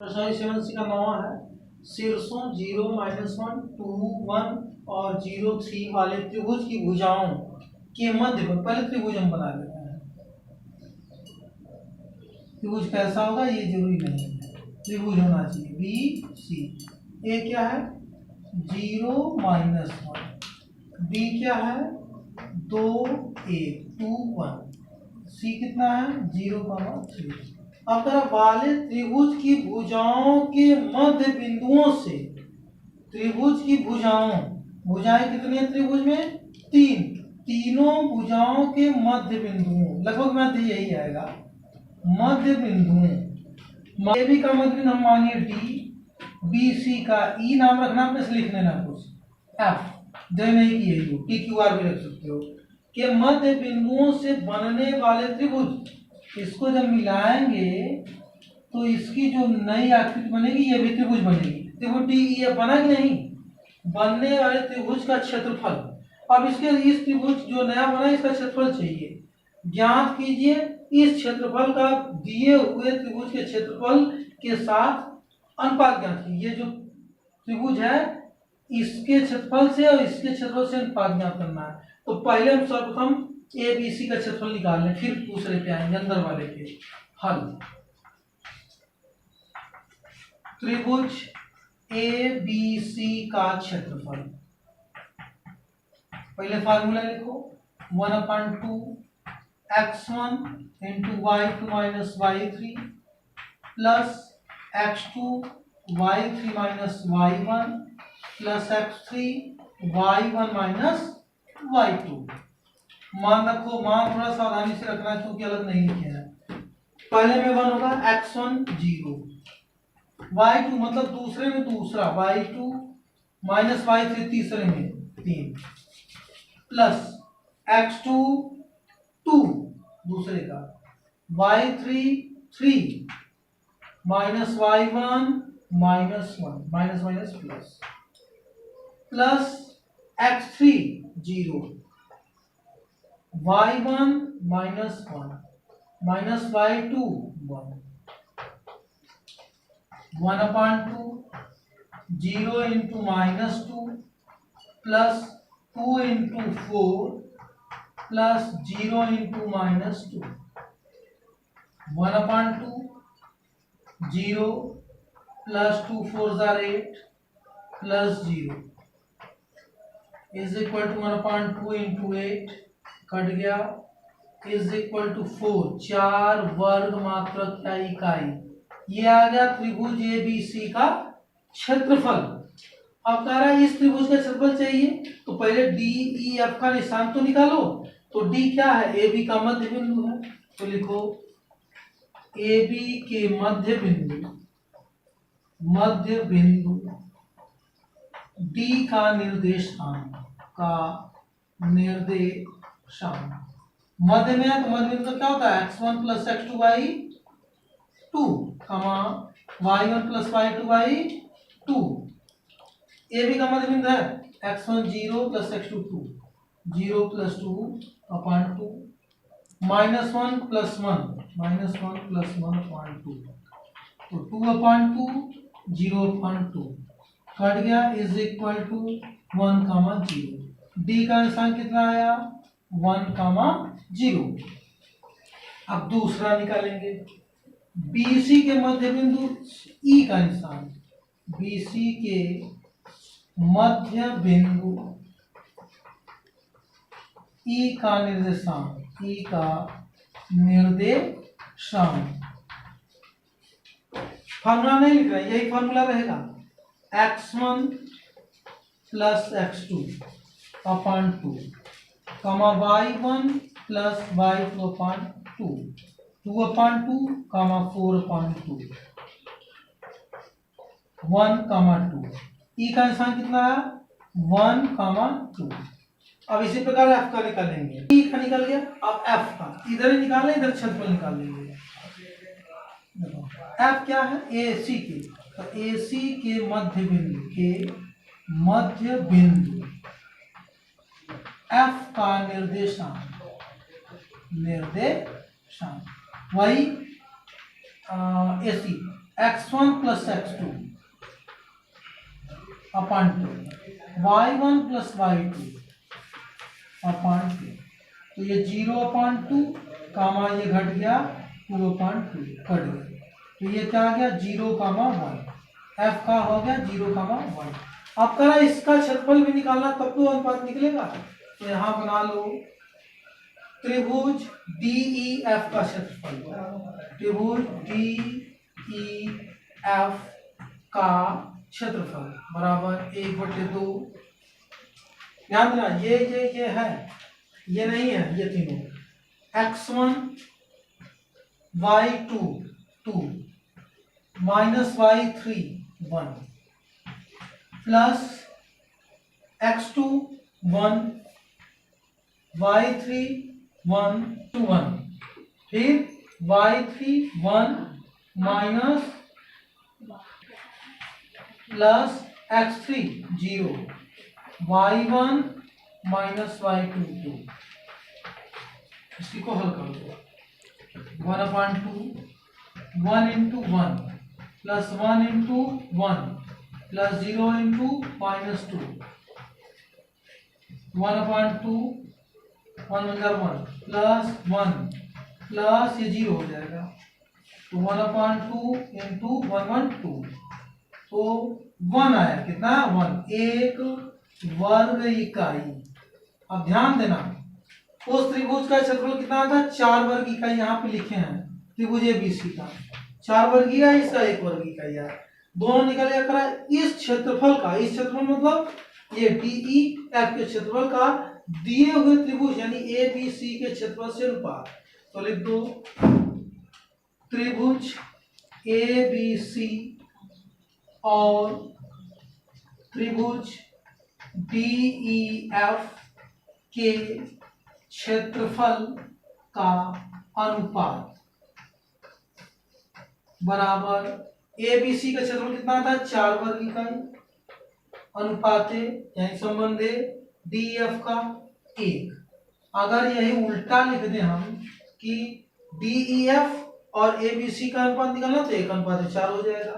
प्रश्न 7C का 9 है शीर्षों 0, -1, 2, 1 और 0, 3 वाले त्रिभुज की भुजाओं के मध्य में पहले त्रिभुज हम बना लेते हैं। त्रिभुज कैसा होगा ये जरूरी नहीं है, त्रिभुज होना चाहिए बी सी। ए क्या है 0, -1, बी क्या है 2, 1, 2, 1, सी कितना है 0, 3। अब वाले त्रिभुज की भुजाओं के मध्य बिंदुओं से त्रिभुज की भुजाएं कितनी है त्रिभुज में 3, तीनों भुजाओं के मध्य बिंदुओं, लगभग मध्य यही आएगा, मध्य बिंदुओं। ए बी का मध्य बिंदु हम मानिए डी, बी सी का ई नाम रखना, अपने से लिख लेना कुछ, एफ दे नहीं की है, टी क्यू आर भी रख सकते हो, के मध्य बिंदुओं से बनने वाले त्रिभुज, इसको जब मिलाएंगे तो इसकी जो नई आकृति बनेगी ये भी त्रिभुज बनेगी। त्रिभुज डी ये बना कि नहीं, बनने वाले त्रिभुज का क्षेत्रफल। अब इसके इस त्रिभुज जो नया बना इसका क्षेत्रफल चाहिए, ज्ञात कीजिए इस क्षेत्रफल का दिए हुए त्रिभुज के क्षेत्रफल के साथ अनुपात ज्ञात कीजिए। ये जो त्रिभुज है इसके क्षेत्रफल से और इसके क्षेत्रफल से अनुपात ज्ञात करना है। तो पहले हम सर्वप्रथम ए बी सी का क्षेत्रफल निकाल लें, फिर दूसरे पे आएंगे अंदर वाले के हल। त्रिभुज ए बी सी का क्षेत्रफल, पहले फार्मूला लिखो 1/2 x1 × y2 - y3 plus x2 y3 - y1 plus x3 y1 - y2। मान रखो, मान थोड़ा सावधानी से रखना क्योंकि अलग नहीं लिखे हैं। पहले में 1 होगा x1 0, y2 मतलब दूसरे में दूसरा, y2 - y3 तीसरे में 3 प्लस x2 2 दूसरे का, y3 3 -y1 -1 minus plus plus x3 0, y1 -1 -y2 1 1/2 0 × -2 plus 2 × 4 plus 0 × -2 1/2 0 plus 2 4 8 plus 0 is equal to 1/2 × 8 cut गया, इज इक्वल टू 4, 4 वर्ग मात्रक क्या इकाई। ये आ गया त्रिभुज ए बी सी का क्षेत्रफल। अब कह रहा है इस त्रिभुज का क्षेत्रफल चाहिए तो पहले डी ई एफ का निशान तो निकालो। तो डी क्या है ए बी का मध्य बिंदु है, तो लिखो ए बी के मध्य बिंदु डी का निर्देशांक मध्य में है तो मध्य बिंदु क्या होता है x1 + x2 y2 y1 + y2 2। A B का मध्य बिंदु है x1 0 + x2 2, 0 + 2/2 -1 + 1 +1/2, तो 2/2 0/2 कट गया, इज इक्वल टू 1, 0। डी का निशान कितना आया 1, 0। अब दूसरा निकालेंगे बीसी के मध्य बिंदु ई का निशान, बीसी के मध्य बिंदु ई का निर्देशांक फार्मूला नहीं लिख रहा, यही फार्मूला रहेगा x1 + x2 /2, y1 + y2 2/2, 4/2 1, 2। ई का निशान कितना है 1, 2। अब इसी प्रकार एफ का निकालेंगे, ई का निकल गया, अब एफ का इधर ही निकालें, इधर क्षेत्रफल निकाल लेंगे। एफ क्या है ए सी के, तो ए सी के मध्य बिंदु एफ का निर्देशांक वही ए सी x1 plus x2 upon 2, y1 plus y2 upon 2। तो ये 0/2 कामा ये घट गया 2/2 कट गया। तो ये क्या आ गया 0,1। f का हो गया 0,1। अब करा इसका क्षेत्रफल भी निकालना तब तो अनुपात निकलेगा। तो यहाँ बना लो त्रिभुज DEF का क्षेत्रफल, त्रिभुज DEF का क्षेत्रफल बराबर 1/2। ध्यान देना ये है, ये नहीं है, ये तीनों x1 y2 2 minus y3 1 plus x2 1 y3 1 2 1 फिर y3 1 minus plus x3 0 y1 minus y2 2। इसी को हल कर दो 1/2 1 into 1 plus 1 into 1 plus 0 into minus 2 1/2 1 plus 1 plus ये 0 हो जाएगा। तो 1/2 into 1/2 तो 1 आया, कितना 1 एक वर्ग इकाई। अब ध्यान देना उस त्रिभुज का क्षेत्रफल कितना था 4 वर्ग इकाई, यहाँ पे लिखे हैं त्रिभुज ABC का 4 वर्ग इकाई, इसका 1 वर्ग इकाई है। दोनों निकल गया करा इस क्षेत्रफल का, इस क्षेत्रफल मतलब ये DEF के क्षेत्रफल का दिए हुए त्रिभुज यानी ABC के क्षेत्रफल से अनुपात। तो लिख दो त्रिभुज ABC और त्रिभुज DEF के क्षेत्रफल का अनुपात बराबर ABC का क्षेत्रफल कितना था 4 वर्ग इकाई अनुपात यानी संबंध DEF का 1। अगर यही उल्टा लिख दें हम कि DEF और ABC का अनुपात निकालना तो 1/4 हो जाएगा।